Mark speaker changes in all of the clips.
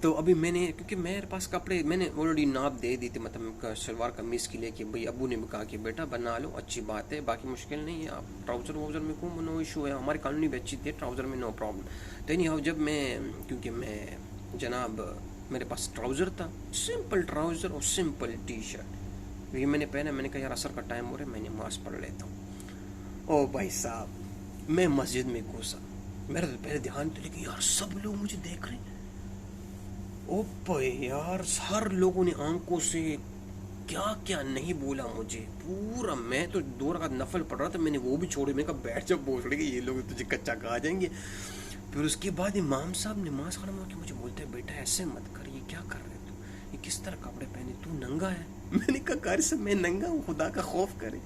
Speaker 1: تو ابھی میں نے، کیونکہ میرے پاس کپڑے میں نے آلریڈی ناپ دے دی تھی، مطلب شلوار قمیص کے لیے، کہ بھئی ابو نے بھی کہا کہ بیٹا بنا لو، اچھی بات ہے، باقی مشکل نہیں ہے، آپ ٹراؤزر واؤزر میں کو نو ایشو ہے، ہماری کالونی بھی اچھی تھی، ٹراؤزر میں نو پرابلم. تو نہیں، جب میں، کیونکہ میں جناب میرے پاس ٹراؤزر تھا، سمپل ٹراؤزر اور سمپل ٹی شرٹ، یہ میں نے پہنا. میں نے کہا یار عصر کا ٹائم ہو رہا ہے، میں نماز پڑھ لیتا ہوں. او بھائی صاحب، میں مسجد میں گھسا، میرا تو پہلے دھیان تو لیکن یار سب لوگ مجھے دیکھ رہے ہیں. او بھائی یار، ہر لوگوں نے آنکھوں سے کیا کیا نہیں بولا مجھے پورا. میں تو 2 رکعت نفل پڑھ رہا تھا، میں نے وہ بھی چھوڑی. میں کہا بیٹھ جب بول رہے کہ یہ لوگ تجھے کچا کھا جائیں گے. پھر اس کے بعد امام صاحب نماز ختم ہو کے مجھے بولتے ہیں بیٹا ایسے مت کر، یہ کیا کر رہے تو، یہ کس طرح کپڑے پہنے، تو ننگا ہے. میں نے کہا قاری صاحب میں ننگا ہوں، خدا کا خوف کرے،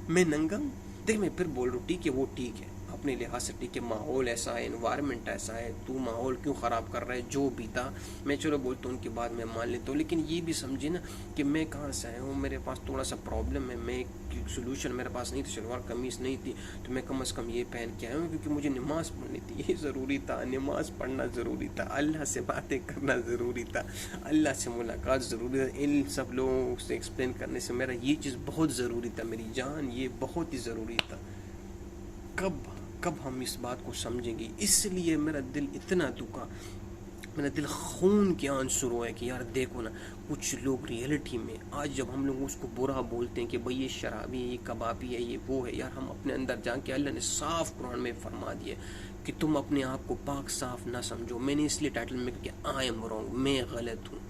Speaker 1: میں ننگا ہوں. دیکھ میں پھر بول رہا ہوں ٹھیک ہے، وہ ٹھیک ہے اپنے لحاظ سے ٹھیک ہے، ماحول ایسا ہے، انوائرمنٹ ایسا ہے، تو ماحول کیوں خراب کر رہا ہے، جو بھی تھا میں چلو بولتا ہوں، ان کے بعد میں مان لیتا ہوں. لیکن یہ بھی سمجھے نا کہ میں کہاں سے آیا ہوں، میرے پاس تھوڑا سا پرابلم ہے، میں ایک سولوشن میرے پاس نہیں تھی، شلوار قمیص نہیں تھی، تو میں کم از کم یہ پہن کے آیا ہوں، کیونکہ مجھے نماز پڑھنی تھی، یہ ضروری تھا، نماز پڑھنا ضروری تھا، اللہ سے باتیں کرنا ضروری تھا، اللہ سے ملاقات ضروری تھا. ان سب لوگوں سے ایکسپلین کرنے سے میرا یہ چیز بہت ضروری تھا، میری جان یہ بہت ہی ضروری تھا. کب ہم اس بات کو سمجھیں گے؟ اس لیے میرا دل اتنا دکھا، میرا دل خون کے آنسو روئے کہ یار دیکھو نا، کچھ لوگ ریئلٹی میں آج جب ہم لوگ اس کو برا بولتے ہیں کہ بھئی یہ شرابی ہے، یہ کبابی ہے، یہ وہ ہے، یار ہم اپنے اندر جان کے، اللہ نے صاف قرآن میں فرما دیا کہ تم اپنے آپ کو پاک صاف نہ سمجھو. میں نے اس لیے ٹائٹل میں کہ آئی ایم رانگ، میں غلط ہوں.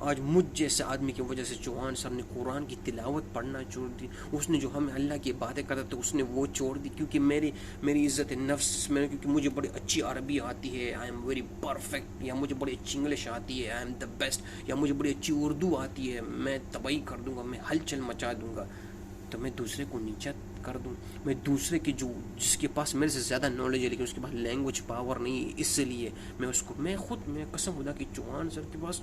Speaker 1: آج مجھ جیسے آدمی کی وجہ سے چوہان صاحب نے قرآن کی تلاوت پڑھنا چھوڑ دی. اس نے جو ہمیں اللہ کی باتیں کرتا تھا اس نے وہ چھوڑ دی، کیونکہ میری عزت نفس میں، کیونکہ مجھے بڑی اچھی عربی آتی ہے، آئی ایم ویری پرفیکٹ، یا مجھے بڑی اچھی انگلش آتی ہے، آئی ایم دا بیسٹ، یا مجھے بڑی اچھی اردو آتی ہے، میں تباہی کر دوں گا، میں ہلچل مچا دوں گا. تو میں دوسرے کو نیچا کر دوں، میں دوسرے کی جس کے پاس میرے سے زیادہ نالج ہے لیکن اس کے پاس لینگویج پاور نہیں ہے، اس لیے میں قسم خدا کی چوہان سر کے پاس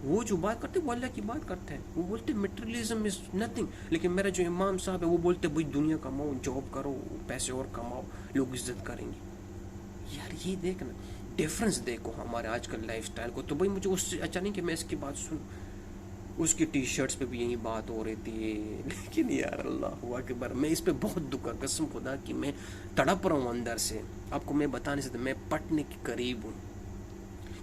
Speaker 1: وہ جو بات کرتے وہ اللہ کی بات کرتے ہیں. وہ بولتے مٹیریلزم از نتھنگ، لیکن میرا جو امام صاحب ہے وہ بولتے بھائی دنیا کماؤ، جاب کرو، پیسے اور کماؤ، لوگ عزت کریں گے. یار یہ دیکھنا ڈفرینس دیکھو ہمارے آج کل لائف سٹائل کو. تو بھائی مجھے اس سے اچھا نہیں کہ میں اس کی بات سنوں. اس کی ٹی شرٹس پہ بھی یہی بات ہو رہی تھی، لیکن یار اللہ اکبر، میں اس پہ بہت دکھا، قسم خدا کی میں تڑپ رہا ہوں اندر سے. آپ کو میں بتانے سے میں پٹنے کے قریب ہوں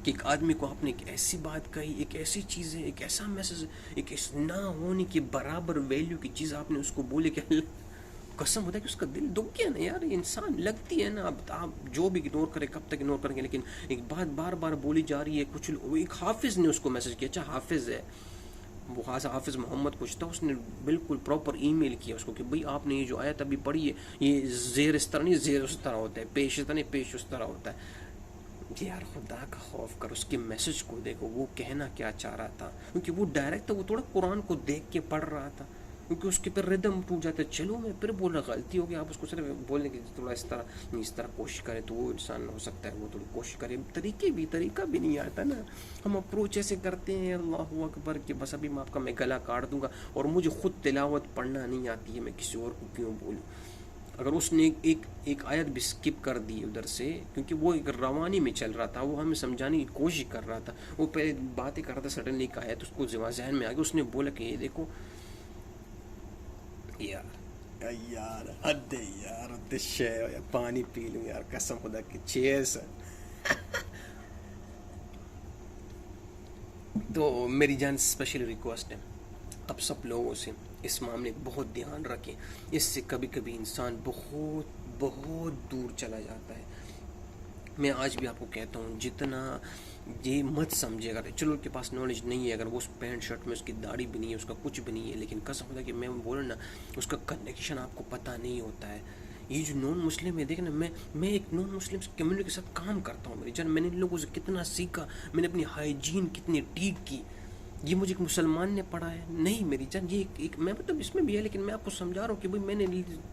Speaker 1: کہ ایک آدمی کو آپ نے ایک ایسی بات کہی، ایک ایسی چیز ہے، ایک ایسا میسج، ایک نہ ہونے کے برابر ویلیو کی چیز آپ نے اس کو بولے کہ قسم ہوتا ہے کہ اس کا دل دکھ گیا نا یار. انسان لگتی ہے نا، اب آپ جو بھی اگنور کرے، کب تک اگنور کریں گے، لیکن ایک بات بار بار بولی جا رہی ہے. کچھ ایک حافظ نے اس کو میسج کیا، اچھا حافظ ہے وہ، حافظ محمد کچھ تھا، اس نے بالکل پراپر ای میل کیا اس کو کہ بھئی آپ نے یہ جو آیت ابھی پڑھی ہے، یہ زیر اس طرح نہیں، زیر اس طرح ہوتا ہے، پیش اس طرح نہیں، پیش اس طرح ہوتا ہے. یار خدا کا خوف کر، اس کے میسج کو دیکھو، وہ کہنا کیا چاہ رہا تھا، کیونکہ وہ ڈائریکٹ تھا، وہ تھوڑا قرآن کو دیکھ کے پڑھ رہا تھا، کیونکہ اس کے پھر ردم ٹوٹ جاتا ہے. چلو میں پھر بول رہا غلطی ہو گئی، آپ اس کو صرف بولنے کی تھوڑا اس طرح کوشش کریں تو وہ انسان ہو سکتا ہے وہ تھوڑی کوشش کرے. طریقہ بھی نہیں آتا نا، ہم اپروچ ایسے کرتے ہیں اللہ اکبر کہ بس ابھی میں گلا کاٹ دوں گا، اور مجھے خود تلاوت پڑھنا نہیں آتی ہے، میں کسی اور کو کیوں بولوں. اگر اس نے ایک آیت بھی سکپ کر دی ادھر سے، کیونکہ وہ ایک روانی میں چل رہا تھا، وہ ہمیں سمجھانے کی کوشش کر رہا تھا، وہ پہلے باتیں کر رہا تھا، سڈنلی ایک آیت اس کو ذہن میں آ گیا، اس نے بولا کہ یہ دیکھو یار حد ہے یار، پانی پی لوں یار قسم خدا کی. چیز تو میری جان اسپیشل ریکویسٹ ہے اب سب لوگوں سے، اس معاملے کو بہت دھیان رکھیں. اس سے کبھی کبھی انسان بہت بہت دور چلا جاتا ہے. میں آج بھی آپ کو کہتا ہوں، جتنا یہ مت سمجھے، اگر چلو کے پاس نالج نہیں ہے، اگر وہ اس پینٹ شرٹ میں اس کی داڑھی بھی نہیں ہے، اس کا کچھ بھی نہیں ہے، لیکن قسم خدا کہ میں بولوں نا، اس کا کنیکشن آپ کو پتہ نہیں ہوتا ہے. یہ جو نان مسلم ہے، دیکھنا میں ایک نان مسلم کمیونٹی کے ساتھ کام کرتا ہوں میری جان، میں نے ان لوگوں سے کتنا سیکھا، میں نے اپنی ہائیجین کتنی ٹھیک کی. یہ مجھے ایک مسلمان نے پڑھا ہے نہیں میری جان، یہ ایک میں مطلب اس میں بھی ہے، لیکن میں آپ کو سمجھا رہا ہوں کہ بھائی میں نے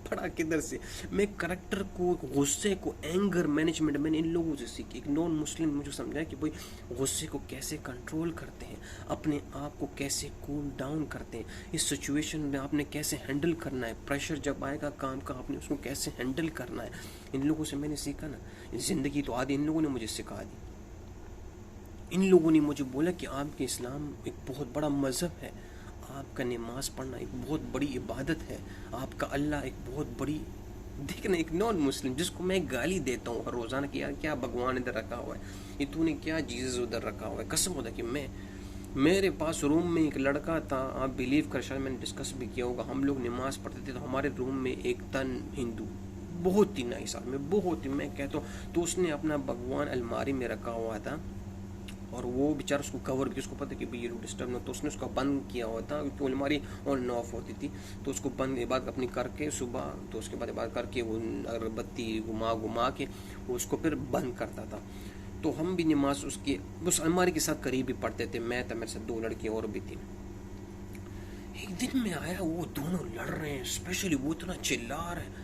Speaker 1: پڑھا کدھر سے. میں کریکٹر کو، غصے کو، اینگر مینجمنٹ میں نے ان لوگوں سے سیکھی. ایک نان مسلم مجھے سمجھایا کہ بھائی غصے کو کیسے کنٹرول کرتے ہیں، اپنے آپ کو کیسے کول ڈاؤن کرتے ہیں، اس سچویشن میں آپ نے کیسے ہینڈل کرنا ہے، پریشر جب آئے گا کام کا آپ نے اس کو کیسے ہینڈل کرنا ہے. ان لوگوں سے میں نے سیکھا نا. زندگی تو آدھی ان لوگوں نے مجھے سکھا دی. ان لوگوں نے مجھے بولا کہ آپ کے اسلام ایک بہت بڑا مذہب ہے، آپ کا نماز پڑھنا ایک بہت بڑی عبادت ہے، آپ کا اللہ ایک بہت بڑی، دیکھنا ایک نان مسلم جس کو میں گالی دیتا ہوں ہر روزانہ کہ یار کیا بھگوان ادھر رکھا ہوا ہے، یہ تو نے کیا جیزس ادھر رکھا ہوا ہے، قسم ہوتا کہ میرے پاس روم میں ایک لڑکا تھا، آپ بلیو کر، شاید میں نے ڈسکس بھی کیا ہوگا، ہم لوگ نماز پڑھتے تھے تو ہمارے روم میں ایک تن ہندو، بہت ہی نائس آدمی، بہت ہی، میں کہتا ہوں، تو اس نے اپنا بھگوان الماری میں رکھا ہوا تھا، اور وہ بیچارہ اس کو کور بھی، اس کو پتہ کہ بھئی یہ لوگ ڈسٹرب نہ، تو اس نے اس کا بند کیا ہوا تھا کیونکہ الماری آن آف ہوتی تھی، تو اس کو بند عبادت اپنی کر کے صبح، تو اس کے بعد عبادت کر کے وہ اگربتی گھما کے وہ اس کو پھر بند کرتا تھا، تو ہم بھی نماز اس الماری کے ساتھ قریب ہی پڑھتے تھے، میں تھا، میرے ساتھ 2 لڑکی اور بھی تھی۔ ایک دن میں آیا، وہ دونوں لڑ رہے ہیں، اسپیشلی وہ اتنا چلا رہا ہے،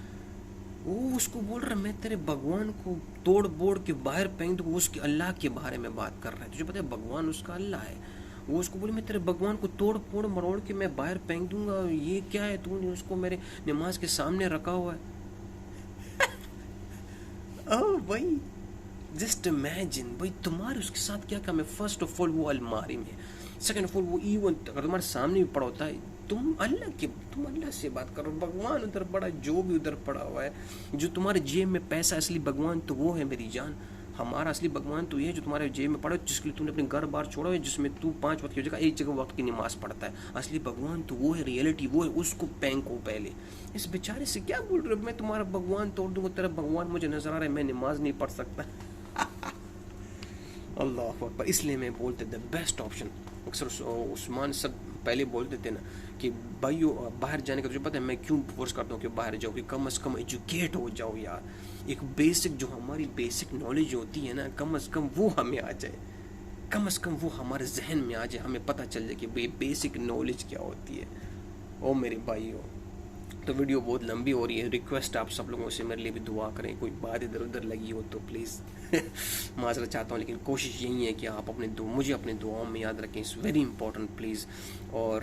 Speaker 1: وہ اس کو بول رہا میں تیرے بھگوان کو توڑ بوڑ کے باہر پھینک دوں، اس کے اللہ کے بارے میں بات کر رہا ہے، تجھے پتہ ہے بھگوان اس کا اللہ ہے، وہ اس کو بولے میں تیرے بھگوان کو توڑ پھوڑ مروڑ کے میں باہر پھینک دوں گا، یہ کیا ہے، تو نے اس کو میرے نماز کے سامنے رکھا ہوا ہے۔ او بھائی، جسٹ امیجن بھائی تمہارے اس کے ساتھ کیا کام ہے، فرسٹ آف آل وہ الماری میں، سیکنڈ آف آل وہ ایون اگر تمہارے سامنے بھی پڑا ہوتا ہے، تم اللہ سے بات کرو، بھگوان ادھر پڑا، جو بھی ادھر پڑا ہوا ہے، جو تمہارے جیب میں پیسہ، اصلی بھگوان تو وہ ہے میری جان، ہمارا اصلی بھگوان تو یہ ہے جو تمہارے جیب میں پڑا ہے، جس کے لیے تم نے اپنے گھر بار چھوڑا ہے، جس میں تو 5 وقت کی جگہ 1 جگہ وقت کی نماز پڑھتا ہے، اصلی بھگوان تو وہ ہے، ریئلٹی وہ ہے، اس کو پھینکو پہلے۔ اس بیچارے سے کیا بول رہے ہو، میں تمہارا بھگوان توڑ دوں گا، تیرا بھگوان مجھے نظر آ رہا ہے میں نماز نہیں پڑھ سکتا۔ اللہ اکبر، اس لیے میں بولتے دا بیسٹ آپشن، اکثر عثمان سب پہلے بولتے تھے نا کہ بھائیو باہر جانے کا، تجھے پتہ ہے میں کیوں فورس کرتا ہوں کہ باہر جاؤ، کہ کم از کم ایجوکیٹ ہو جاؤ یار، ایک بیسک جو ہماری بیسک نالج ہوتی ہے نا، کم از کم وہ ہمیں آ جائے، کم از کم وہ ہمارے ذہن میں آ جائے، ہمیں پتہ چل جائے کہ بھئی بیسک نالج کیا ہوتی ہے۔ او میرے بھائیو، تو ویڈیو بہت لمبی ہو رہی ہے، ریکویسٹ آپ سب لوگوں سے میرے لیے بھی دعا کریں، کوئی بات ادھر ادھر لگی ہو تو پلیز معذرت چاہتا ہوں، لیکن کوشش یہی ہے کہ آپ مجھے اپنے دعاؤں میں یاد رکھیں، اٹس ویری امپورٹنٹ پلیز، اور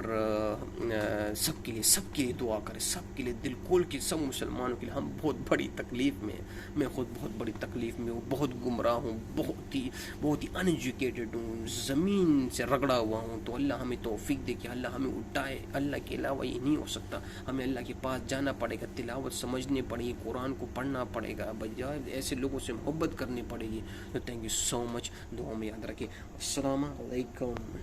Speaker 1: سب کے لیے دعا کریں، سب کے لیے دل کھول کے، سب مسلمانوں کے لیے، ہم بہت بڑی تکلیف میں ہیں، میں خود بہت بڑی تکلیف میں ہوں، بہت گمراہ ہوں، بہت ہی ان ایجوکیٹڈ ہوں، زمین سے رگڑا ہوا ہوں، تو اللہ ہمیں توفیق دے کہ اللہ ہمیں اٹھائے، اللہ کے علاوہ یہ نہیں ہو سکتا، ہمیں اللہ کے پاس جانا پڑے گا، تلاوت سمجھنی پڑے گی، قرآن کو پڑھنا پڑے گا، بجائے ایسے لوگوں سے محبت کرنی پڑے گی۔ تو تھینک یو سو مچ، دعاؤں میں یاد رکھیں، السلام علیکم۔